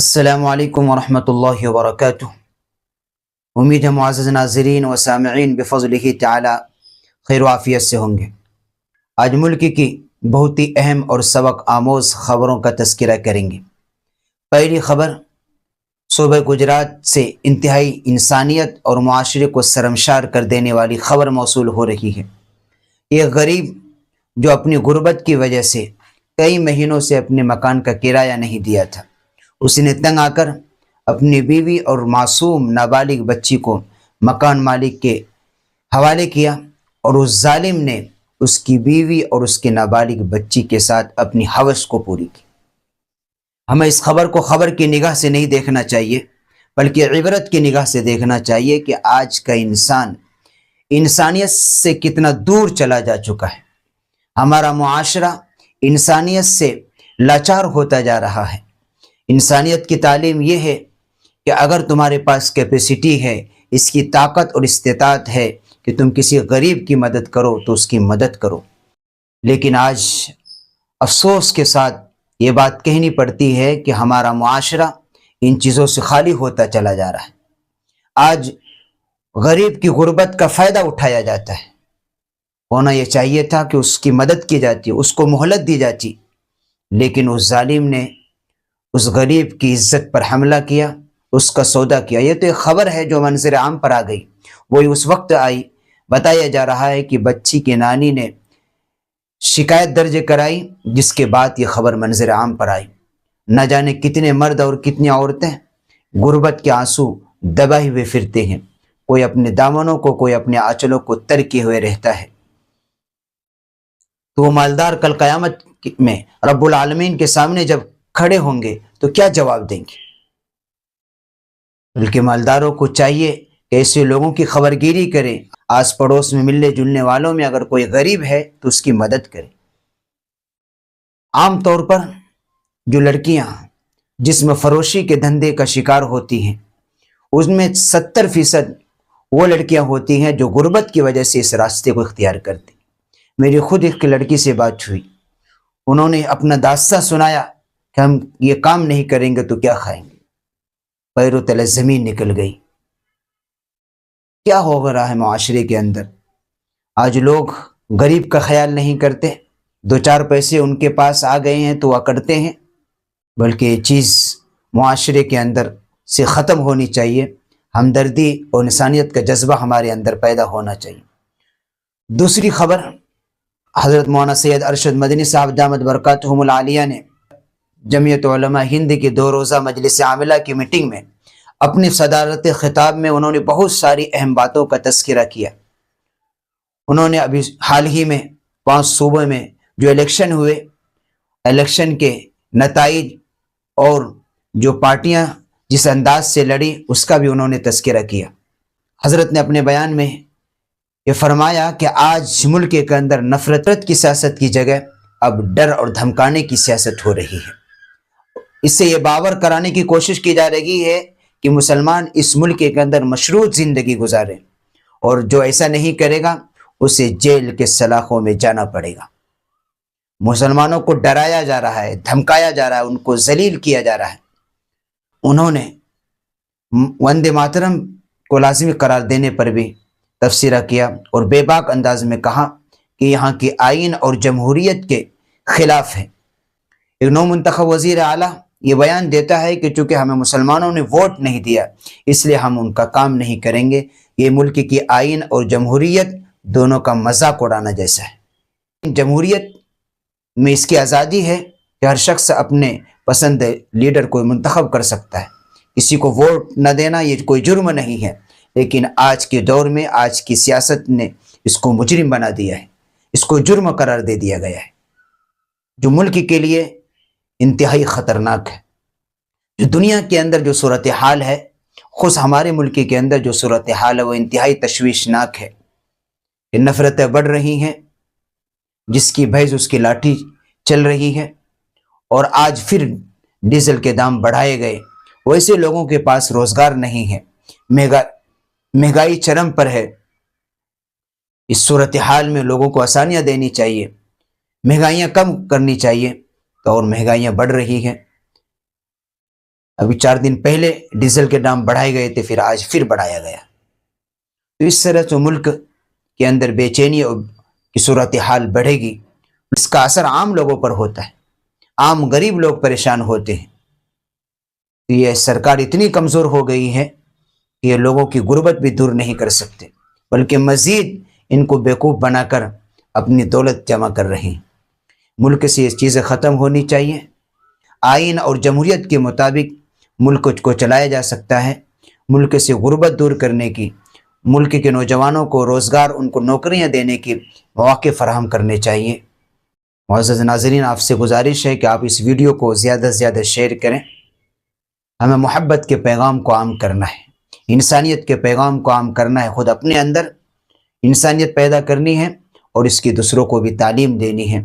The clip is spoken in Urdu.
السلام علیکم ورحمۃ اللہ وبرکاتہ۔ امید ہے معزز ناظرین و سامعین بفضلہ تعالی خیر و عافیت سے ہوں گے۔ آج ملک کی بہت ہی اہم اور سبق آموز خبروں کا تذکرہ کریں گے۔ پہلی خبر صوبہ گجرات سے انتہائی انسانیت اور معاشرے کو شرمسار کر دینے والی خبر موصول ہو رہی ہے۔ ایک غریب جو اپنی غربت کی وجہ سے کئی مہینوں سے اپنے مکان کا کرایہ نہیں دیا تھا، اس نے تنگ آ کر اپنی بیوی اور معصوم نابالغ بچی کو مکان مالک کے حوالے کیا، اور اس ظالم نے اس کی بیوی اور اس کے نابالغ بچی کے ساتھ اپنی ہوس کو پوری کی۔ ہمیں اس خبر کو خبر کی نگاہ سے نہیں دیکھنا چاہیے، بلکہ عبرت کی نگاہ سے دیکھنا چاہیے کہ آج کا انسان انسانیت سے کتنا دور چلا جا چکا ہے۔ ہمارا معاشرہ انسانیت سے لاچار ہوتا جا رہا ہے۔ انسانیت کی تعلیم یہ ہے کہ اگر تمہارے پاس کیپیسٹی ہے، اس کی طاقت اور استطاعت ہے کہ تم کسی غریب کی مدد کرو تو اس کی مدد کرو۔ لیکن آج افسوس کے ساتھ یہ بات کہنی پڑتی ہے کہ ہمارا معاشرہ ان چیزوں سے خالی ہوتا چلا جا رہا ہے۔ آج غریب کی غربت کا فائدہ اٹھایا جاتا ہے۔ ہونا یہ چاہیے تھا کہ اس کی مدد کی جاتی، اس کو مہلت دی جاتی، لیکن اس ظالم نے اس غریب کی عزت پر حملہ کیا، اس کا سودا کیا۔ یہ تو ایک خبر ہے جو منظر عام پر آ گئی، وہی اس وقت آئی۔ بتایا جا رہا ہے کہ بچی کے نانی نے شکایت درج کرائی، جس کے بعد یہ خبر منظر عام پر آئی۔ نہ جانے کتنے مرد اور کتنی عورتیں غربت کے آنسو دبائے ہوئے پھرتے ہیں، کوئی اپنے دامنوں کو، کوئی اپنے آنچلوں کو تر کیے ہوئے رہتا ہے۔ تو وہ مالدار کل قیامت میں رب العالمین کے سامنے جب کھڑے ہوں گے تو کیا جواب دیں گے؟ بلکہ مالداروں کو چاہیے کہ ایسے لوگوں کی خبر گیری کریں، آس پڑوس میں ملنے جلنے والوں میں اگر کوئی غریب ہے تو اس کی مدد کریں۔ عام طور پر جو لڑکیاں جسم فروشی کے دھندے کا شکار ہوتی ہیں، اس میں 70% وہ لڑکیاں ہوتی ہیں جو غربت کی وجہ سے اس راستے کو اختیار کرتی۔ میری خود ایک لڑکی سے بات ہوئی، انہوں نے اپنا داستہ سنایا کہ ہم یہ کام نہیں کریں گے تو کیا کھائیں گے۔ پیروں تلے زمین نکل گئی۔ کیا ہو رہا ہے معاشرے کے اندر؟ آج لوگ غریب کا خیال نہیں کرتے، دو چار پیسے ان کے پاس آ گئے ہیں تو وہ کرتے ہیں، بلکہ یہ چیز معاشرے کے اندر سے ختم ہونی چاہیے۔ ہمدردی اور انسانیت کا جذبہ ہمارے اندر پیدا ہونا چاہیے۔ دوسری خبر، حضرت مولانا سید ارشد مدنی صاحب دامت برکاتہم العالیہ نے جمعیت علماء ہند کی 2 روزہ مجلس عاملہ کی میٹنگ میں اپنی صدارت خطاب میں انہوں نے بہت ساری اہم باتوں کا تذکرہ کیا۔ انہوں نے ابھی حال ہی میں 5 صوبوں میں جو الیکشن ہوئے، الیکشن کے نتائج اور جو پارٹیاں جس انداز سے لڑی اس کا بھی انہوں نے تذکرہ کیا۔ حضرت نے اپنے بیان میں یہ فرمایا کہ آج ملک کے اندر نفرت کی سیاست کی جگہ اب ڈر اور دھمکانے کی سیاست ہو رہی ہے۔ اس سے یہ باور کرانے کی کوشش کی جا رہی ہے کہ مسلمان اس ملک کے اندر مشروط زندگی گزارے، اور جو ایسا نہیں کرے گا اسے جیل کے سلاخوں میں جانا پڑے گا۔ مسلمانوں کو ڈرایا جا رہا ہے، دھمکایا جا رہا ہے، ان کو ذلیل کیا جا رہا ہے۔ انہوں نے وندے ماترم کو لازمی قرار دینے پر بھی تبصرہ کیا، اور بے باک انداز میں کہا کہ یہاں کی آئین اور جمہوریت کے خلاف ہے۔ ایک نو منتخب وزیر اعلیٰ یہ بیان دیتا ہے کہ چونکہ ہمیں مسلمانوں نے ووٹ نہیں دیا اس لیے ہم ان کا کام نہیں کریں گے۔ یہ ملک کی آئین اور جمہوریت دونوں کا مذاق اڑانا جیسا ہے۔ جمہوریت میں اس کی آزادی ہے کہ ہر شخص اپنے پسند لیڈر کو منتخب کر سکتا ہے، کسی کو ووٹ نہ دینا یہ کوئی جرم نہیں ہے، لیکن آج کے دور میں آج کی سیاست نے اس کو مجرم بنا دیا ہے، اس کو جرم قرار دے دیا گیا ہے، جو ملک کے لیے انتہائی خطرناک ہے۔ جو دنیا کے اندر جو صورتحال ہے، خود ہمارے ملک کے اندر جو صورتحال ہے وہ انتہائی تشویشناک ہے۔ یہ نفرتیں بڑھ رہی ہیں، جس کی بھینس اس کی لاٹھی چل رہی ہے، اور آج پھر ڈیزل کے دام بڑھائے گئے۔ ویسے لوگوں کے پاس روزگار نہیں ہے، مہنگائی چرم پر ہے۔ اس صورتحال میں لوگوں کو آسانیاں دینی چاہیے، مہنگائیاں کم کرنی چاہیے، اور مہنگائیاں بڑھ رہی ہیں۔ ابھی 4 دن پہلے ڈیزل کے دام بڑھائے گئے تھے، پھر آج پھر بڑھایا گیا. تو اس طرح سے ملک کے اندر بے چینی کی صورتحال بڑھے گی. اس کا اثر عام لوگوں پر ہوتا ہے، عام غریب لوگ پریشان ہوتے ہیں. یہ سرکار اتنی کمزور ہو گئی ہے کہ یہ لوگوں کی غربت بھی دور نہیں کر سکتے، بلکہ مزید ان کو بیوقوف بنا کر اپنی دولت جمع کر رہے ہیں. ملک سے یہ چیزیں ختم ہونی چاہیے. آئین اور جمہوریت کے مطابق ملک کو چلایا جا سکتا ہے. ملک سے غربت دور کرنے کی، ملک کے نوجوانوں کو روزگار، ان کو نوکریاں دینے کی مواقع فراہم کرنے چاہیے. معزز ناظرین، آپ سے گزارش ہے کہ آپ اس ویڈیو کو زیادہ سے زیادہ شیئر کریں. ہمیں محبت کے پیغام کو عام کرنا ہے، انسانیت کے پیغام کو عام کرنا ہے. خود اپنے اندر انسانیت پیدا کرنی ہے اور اس کی دوسروں کو بھی تعلیم دینی ہے.